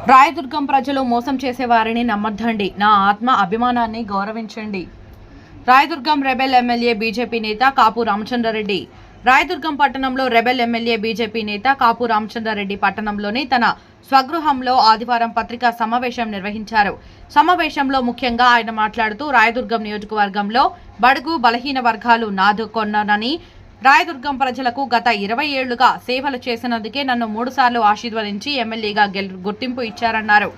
రాయదుర్గం ప్రజలు మోసం చేసే వారిని నమ్మొద్దండి. నా ఆత్మ అభిమానాన్ని గౌరవించండి. రాయదుర్గం రెబెల్ ఎమ్మెల్యే బీజేపీ నేత కాపు రామచంద్రారెడ్డి. రాయదుర్గం పట్టణంలో రెబెల్ ఎమ్మెల్యే బీజేపీ నేత కాపు రామచంద్రారెడ్డి పట్టణంలోని తన స్వగృహంలో ఆదివారం పత్రికా సమావేశం నిర్వహించారు. సమావేశంలో ముఖ్యంగా ఆయన మాట్లాడుతూ రాయదుర్గం నియోజకవర్గంలో బడుగు బలహీన వర్గాలు నాదుకొన్నానని, రాయదుర్గం ప్రజలకు గత 20 ఏళ్లుగా సేవలు చేసినందుకే నన్ను 3 సార్లు ఆశీర్వదించి ఎమ్మెల్యేగా గుర్తింపు ఇచ్చారన్నారు.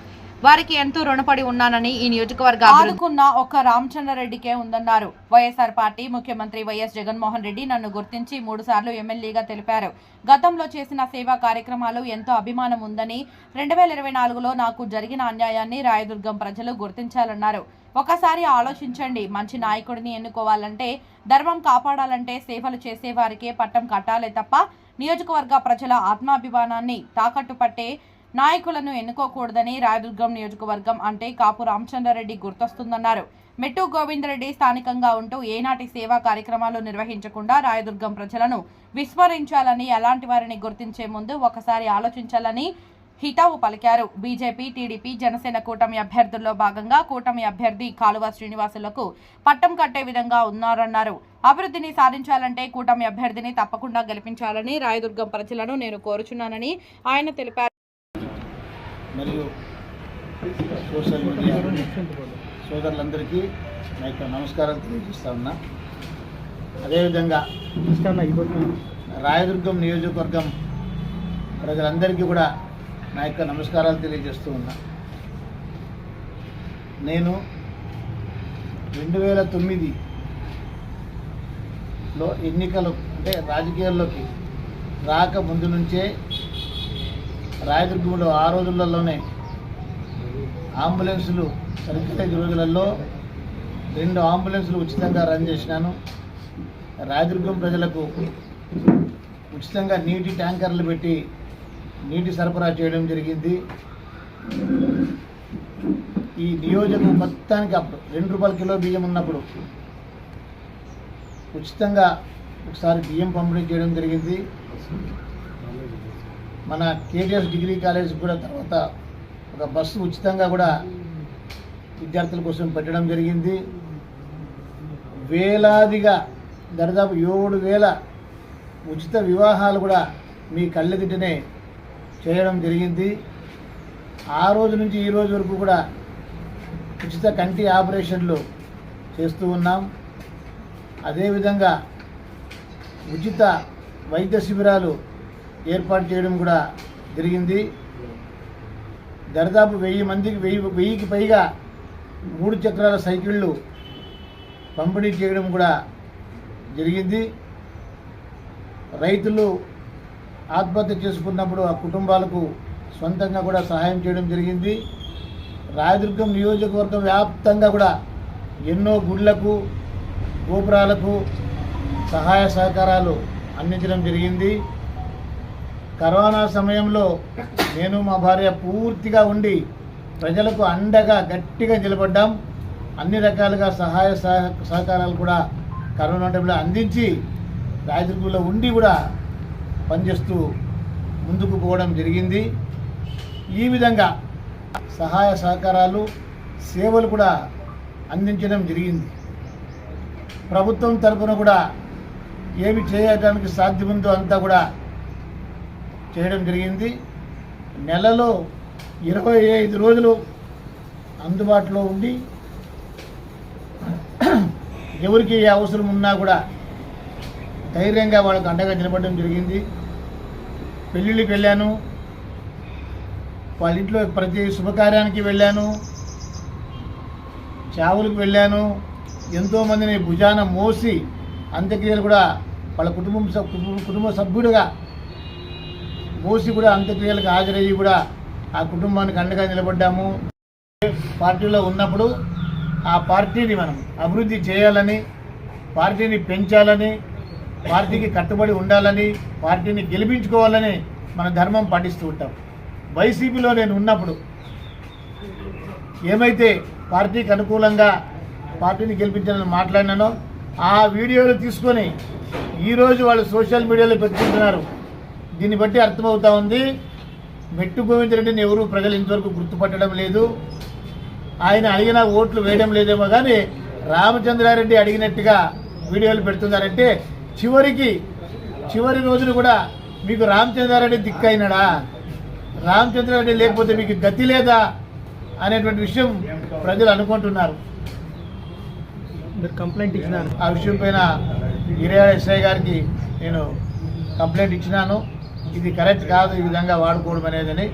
వారికి ఎంతో రుణపడి ఉన్నానని, ఈ నియోజకవర్గ ఆదుకున్న ఒక్క రామచంద్రారెడ్డికే ఉందన్నారు. వైఎస్ఆర్ పార్టీ ముఖ్యమంత్రి వైఎస్ జగన్మోహన్ రెడ్డి నన్ను గుర్తించి 3 సార్లు ఎమ్మెల్యేగా తెలిపారు. గతంలో చేసిన సేవా కార్యక్రమాలు ఎంతో అభిమానం ఉందని, 2024లో నాకు జరిగిన అన్యాయాన్ని రాయదుర్గం ప్రజలు గుర్తించాలన్నారు. ఒకసారి ఆలోచించండి. మంచి నాయకుడిని ఎన్నుకోవాలంటే, ధర్మం కాపాడాలంటే సేవలు చేసే వారికే పట్టం కట్టాలే తప్ప నియోజకవర్గ ప్రజల ఆత్మాభిమానాన్ని తాకట్టు పట్టే నాయకులను ఎన్నుకోకూడదని, రాయదుర్గం నియోజకవర్గం అంటే కాపు రామచంద్రారెడ్డి గుర్తొస్తుందన్నారు. మెట్టు గోవిందరెడ్డి స్థానికంగా ఉంటూ ఏనాటి సేవా కార్యక్రమాలు నిర్వహించకుండా రాయదుర్గం ప్రజలను విస్మరించాలని, అలాంటి వారిని గుర్తించే ముందు ఒకసారి ఆలోచించాలని హితవు పలికారు. బీజేపీ, టీడీపీ, జనసేన కూటమి అభ్యర్థుల్లో భాగంగా కూటమి అభ్యర్థి కాలువ శ్రీనివాసులకు పట్టం కట్టే విధంగా ఉన్నారన్నారు. అభివృద్ధిని సాధించాలంటే కూటమి అభ్యర్థిని తప్పకుండా గెలిపించాలని రాయదుర్గం ప్రజలను నేను కోరుచున్నానని ఆయన తెలిపారు. మరియు సోషల్ మీడియా సోదరులందరికీ నా యొక్క నమస్కారాలు తెలియజేస్తా ఉన్నా. అదేవిధంగా రాయదుర్గం నియోజకవర్గం ప్రజలందరికీ కూడా నా యొక్క నమస్కారాలు తెలియజేస్తూ ఉన్నా. నేను 2009లో ఎన్నికలు అంటే రాజకీయాల్లోకి రాక ముందు నుంచే రాయదుర్గంలో ఆ రోజులలోనే అంబులెన్సులు సరిగ్గా రోజులలో 2 అంబులెన్సులు ఉచితంగా రన్ చేసినాను. రాయదుర్గం ప్రజలకు ఉచితంగా నీటి ట్యాంకర్లు పెట్టి నీటి సరఫరా చేయడం జరిగింది. ఈ నియోజకం మొత్తానికి అప్పుడు 2 రూపాయల కిలో బియ్యం ఉన్నప్పుడు ఉచితంగా ఒకసారి బియ్యం పంపిణీ చేయడం జరిగింది. మన కేటీఎస్ డిగ్రీ కాలేజ్ కూడా తర్వాత ఒక బస్సు ఉచితంగా కూడా విద్యార్థుల కోసం పెట్టడం జరిగింది. వేలాదిగా దాదాపు 7,000 ఉచిత వివాహాలు కూడా మీ కళ్ళెదుటనే చేయడం జరిగింది. ఆ రోజు నుంచి ఈ రోజు వరకు కూడా ఉచిత కంటి ఆపరేషన్లు చేస్తూ ఉన్నాం. అదేవిధంగా ఉచిత వైద్య శిబిరాలు ఏర్పాటు చేయడం కూడా జరిగింది. దాదాపు 1000కి పైగా 3 చక్రాల సైకిళ్ళు పంపిణీ చేయడం కూడా జరిగింది. రైతులు ఆత్మహత్య చేసుకున్నప్పుడు ఆ కుటుంబాలకు సొంతంగా కూడా సహాయం చేయడం జరిగింది. రాయదుర్గం నియోజకవర్గం వ్యాప్తంగా కూడా ఎన్నో గుళ్లకు, గోపురాలకు సహాయ సహకారాలు అందించడం జరిగింది. కరోనా సమయంలో నేను మా భార్య పూర్తిగా ఉండి ప్రజలకు అండగా గట్టిగా నిలబడ్డాం. అన్ని రకాలుగా సహాయ సహకారాలు కూడా కరోనా టైంలో అందించి రాయదుర్గంలో ఉండి కూడా పనిచేస్తూ ముందుకు పోవడం జరిగింది. ఈ విధంగా సహాయ సహకారాలు, సేవలు కూడా అందించడం జరిగింది. ప్రభుత్వం తరఫున కూడా ఏమి చేయడానికి సాధ్యముందో అంతా కూడా చేయడం జరిగింది. నెలలో 25 రోజులు అందుబాటులో ఉండి ఎవరికి ఏ అవసరం ఉన్నా కూడా ధైర్యంగా వాళ్ళకు అండగా నిలబడడం జరిగింది. పెళ్ళిళ్ళకి వెళ్ళాను, వాళ్ళ ఇంట్లో ప్రతి శుభకార్యానికి వెళ్ళాను, చావులకు వెళ్ళాను. ఎంతోమందిని భుజాన మోసి అంత్యక్రియలు కూడా వాళ్ళ కుటుంబ సభ్యుడిగా మోసి కూడా అంత్యక్రియలకు హాజరయ్యి కూడా ఆ కుటుంబానికి అండగా నిలబడ్డాము. పార్టీలో ఉన్నప్పుడు ఆ పార్టీని మనం అభివృద్ధి చేయాలని, పార్టీని పెంచాలని, పార్టీకి కట్టుబడి ఉండాలని, పార్టీని గెలిపించుకోవాలని మన ధర్మం పాటిస్తూ ఉంటాం. వైసీపీలో నేను ఉన్నప్పుడు ఏమైతే పార్టీకి అనుకూలంగా పార్టీని గెలిపించాలని మాట్లాడినానో ఆ వీడియోలు తీసుకొని ఈరోజు వాళ్ళు సోషల్ మీడియాలో పెట్టుకుంటున్నారు. దీన్ని బట్టి అర్థమవుతా ఉంది మెట్టు గోవిందరెడ్డిని ఎవరు ప్రజలు ఇంతవరకు గుర్తుపట్టడం లేదు. ఆయన అడిగిన ఓట్లు వేయడం లేదేమో కానీ రామచంద్రారెడ్డి అడిగినట్టుగా వీడియోలు పెడుతున్నారంటే చివరి రోజులు కూడా మీకు రామచంద్రారెడ్డి దిక్కైనాడా, రామచంద్రారెడ్డి లేకపోతే మీకు గతి లేదా అనేటువంటి విషయం ప్రజలు అనుకుంటున్నారు. మీరు కంప్లైంట్ ఇచ్చినారు ఆ విషయం పైన గిరియాడ ఎస్ఐ గారికి నేను కంప్లైంట్ ఇచ్చినాను. ఇది కరెక్ట్ కాదు ఈ విధంగా వాడుకోవడం అనేదని.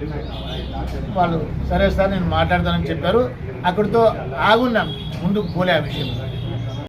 వాళ్ళు సరే సార్ నేను మాట్లాడతానని చెప్పారు. అక్కడితో ఆగున్నాం, ముందుకు పోలే ఆ విషయం.